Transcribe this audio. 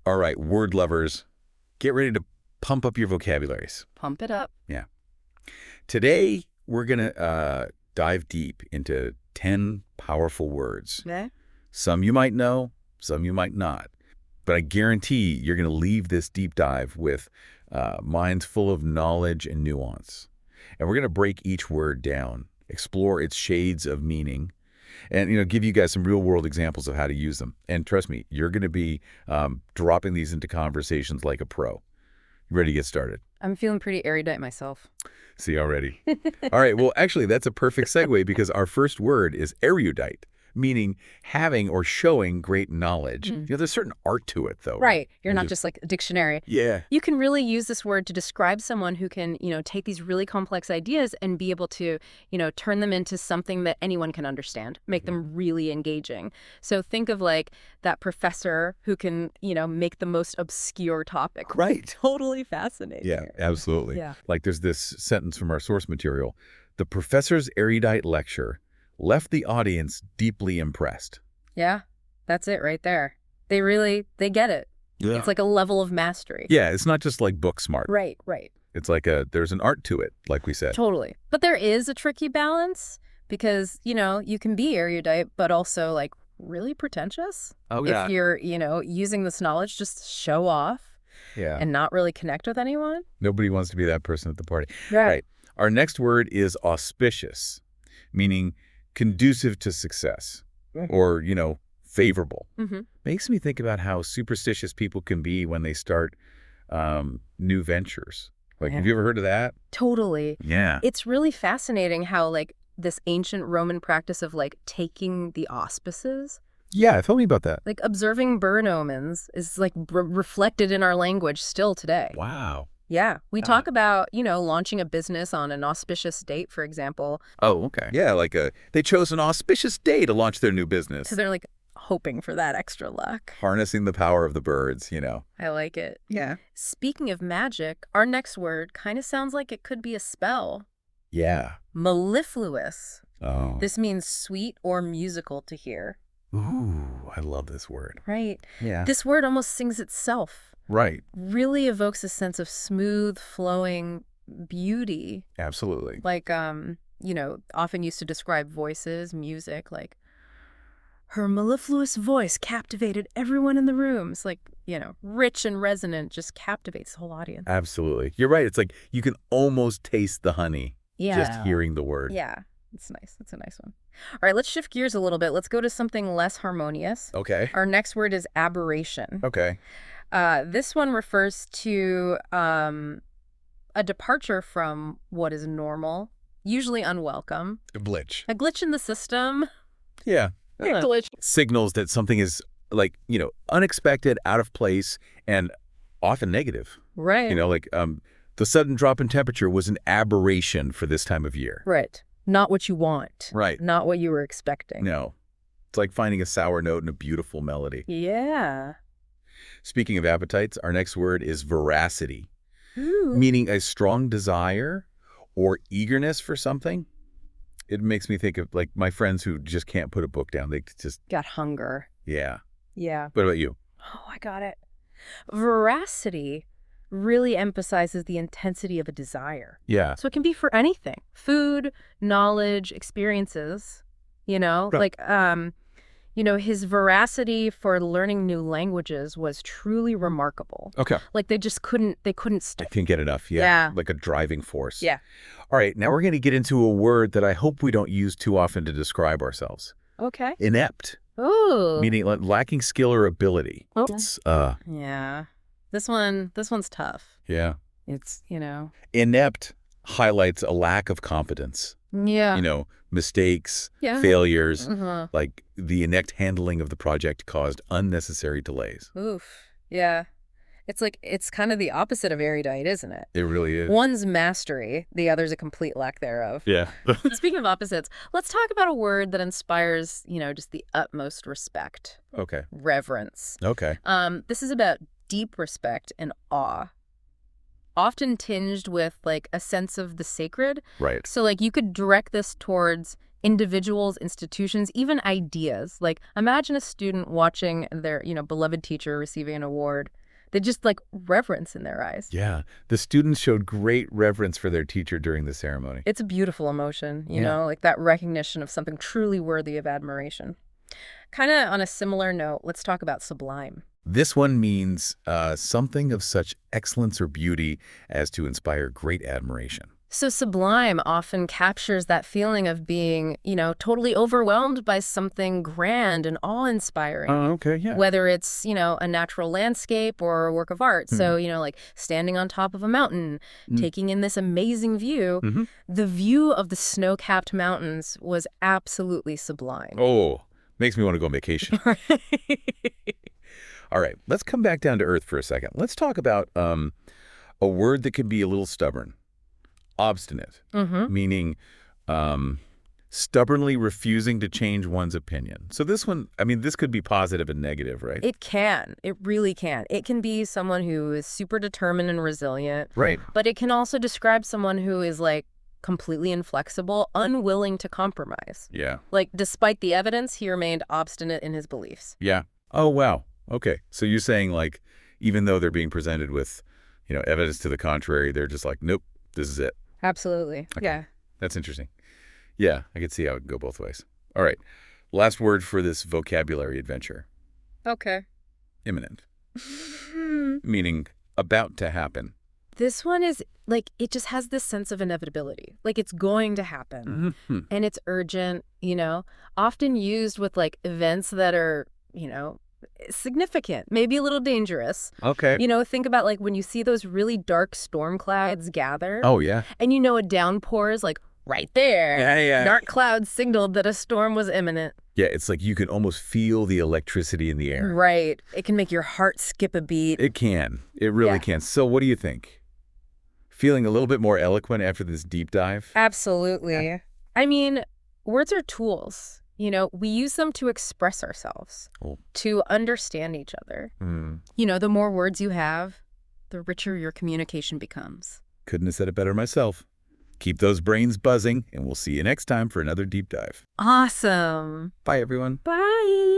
All right, word lovers, get ready to pump up your vocabularies. Pump it up. Yeah. Today, we're going to dive deep into 10 powerful words. Okay. Some you might know, some you might not. But I guarantee you're going to leave this deep dive with minds full of knowledge and nuance. And we're going to break each word down, explore its shades of meaning, and give you guys some real-world examples of how to use them. And trust me, you're going to be dropping these into conversations like a pro. You ready to get started? I'm feeling pretty erudite myself. See already. All right, well, actually, that's a perfect segue because our first word is erudite, meaning having or showing great knowledge. There's a certain art to it, though. Right. You're not just like a dictionary. Yeah. You can really use this word to describe someone who can, take these really complex ideas and be able to, turn them into something that anyone can understand, make them really engaging. So think of like that professor who can, make the most obscure topic. Right. Totally fascinating. Yeah, absolutely. Yeah. Like there's this sentence from our source material. The professor's erudite lecture left the audience deeply impressed. Yeah, that's it right there. They get it. Yeah. It's like a level of mastery. Yeah, it's not just like book smart. Right, right. It's like there's an art to it, like we said. Totally. But there is a tricky balance because, you can be erudite, but also like really pretentious. Oh, yeah. If you're, using this knowledge just to show off Yeah. and not really connect with anyone. Nobody wants to be that person at the party. Right. Our next word is auspicious, meaning conducive to success or, favorable. Makes me think about how superstitious people can be when they start new ventures. Like, have you ever heard of that? Totally. Yeah. It's really fascinating how like this ancient Roman practice of like taking the auspices, Yeah, tell me about that. like observing burn omens is like reflected in our language still today. Wow. Yeah. We talk about, launching a business on an auspicious date, for example, Oh, okay. Yeah, like they chose an auspicious day to launch their new business. because they're like hoping for that extra luck. Harnessing the power of the birds, I like it. Yeah. Speaking of magic, our next word kind of sounds like it could be a spell. Yeah. Mellifluous. Oh. This means sweet or musical to hear. Ooh, I love this word. Right. Yeah. This word almost sings itself. Right. Really evokes a sense of smooth, flowing beauty. Absolutely. Like, often used to describe voices, music, like, her mellifluous voice captivated everyone in the room. It's like, rich and resonant, just captivates the whole audience. Absolutely. You're right. It's like you can almost taste the honey just hearing the word. Yeah, it's nice. It's a nice one. All right, let's shift gears a little bit. Let's go to something less harmonious. Okay. Our next word is aberration. Okay. This one refers to a departure from what is normal, usually unwelcome. A glitch. A glitch in the system. Yeah. A glitch. Signals that something is like, unexpected, out of place, and often negative. Right. The sudden drop in temperature was an aberration for this time of year. Right. Not what you want. Right. Not what you were expecting. No. It's like finding a sour note in a beautiful melody. Yeah. Speaking of appetites, our next word is veracity, Ooh. meaning a strong desire or eagerness for something. It makes me think of like my friends who just can't put a book down. They just, Got hunger. yeah. Yeah. What about you? Oh, I got it. Veracity really emphasizes the intensity of a desire. Yeah. So it can be for anything. Food, knowledge, experiences, Right. like, his veracity for learning new languages was truly remarkable. Okay. Like they couldn't I stop. can't get enough. Yeah. Yeah. Like a driving force. Yeah. All right. Now we're going to get into a word that I hope we don't use too often to describe ourselves. Okay. Inept, Ooh. meaning lacking skill or ability. Oh. It's, Yeah. This one's tough. yeah. It's, Inept highlights a lack of competence. Yeah. Mistakes, Yeah. failures, Uh-huh. like the inept handling of the project caused unnecessary delays. Oof. Yeah. It's kind of the opposite of erudite, isn't it? It really is. One's mastery, the other's a complete lack thereof. Yeah. Speaking of opposites, let's talk about a word that inspires, just the utmost respect. Okay. Reverence. Okay. This is about deep respect and awe, often tinged with like a sense of the sacred. Right. So like you could direct this towards individuals, institutions, even ideas. Like, imagine a student watching their, beloved teacher receiving an award. They just like reverence in their eyes. Yeah, the students showed great reverence for their teacher during the ceremony. It's a beautiful emotion, like that recognition of something truly worthy of admiration. Kind of on a similar note, let's talk about sublime. This one means something of such excellence or beauty as to inspire great admiration. So sublime often captures that feeling of being, totally overwhelmed by something grand and awe-inspiring. Oh, okay, yeah. Whether it's, a natural landscape or a work of art. So, like standing on top of a mountain, taking in this amazing view. The view of the snow-capped mountains was absolutely sublime. Oh, makes me want to go on vacation. All right, let's come back down to earth for a second. Let's talk about a word that can be a little stubborn. Obstinate, meaning stubbornly refusing to change one's opinion. So this one, this could be positive and negative, right? It can. It really can. It can be someone who is super determined and resilient. Right. But it can also describe someone who is like completely inflexible, unwilling to compromise. Yeah. Like, despite the evidence, he remained obstinate in his beliefs. Yeah. Oh, wow. Okay. So you're saying, like, even though they're being presented with, evidence to the contrary, they're just like, nope, this is it. Absolutely. Okay. Yeah. That's interesting. Yeah, I could see how it could go both ways. All right. Last word for this vocabulary adventure. Okay. Imminent. Meaning about to happen. This one is, like, it just has this sense of inevitability. Like, it's going to happen. And it's urgent, often used with, like, events that are, significant, maybe a little dangerous. Okay. Think about, like, when you see those really dark storm clouds gather. Oh, yeah. And a downpour is, like, right there. Yeah. Dark clouds signaled that a storm was imminent. Yeah, it's like you can almost feel the electricity in the air. Right. It can make your heart skip a beat. It can. It really can. So what do you think? Feeling a little bit more eloquent after this deep dive? Absolutely. Words are tools. We use them to express ourselves, to understand each other. The more words you have, the richer your communication becomes. Couldn't have said it better myself. Keep those brains buzzing, and we'll see you next time for another deep dive. Awesome. Bye, everyone. Bye.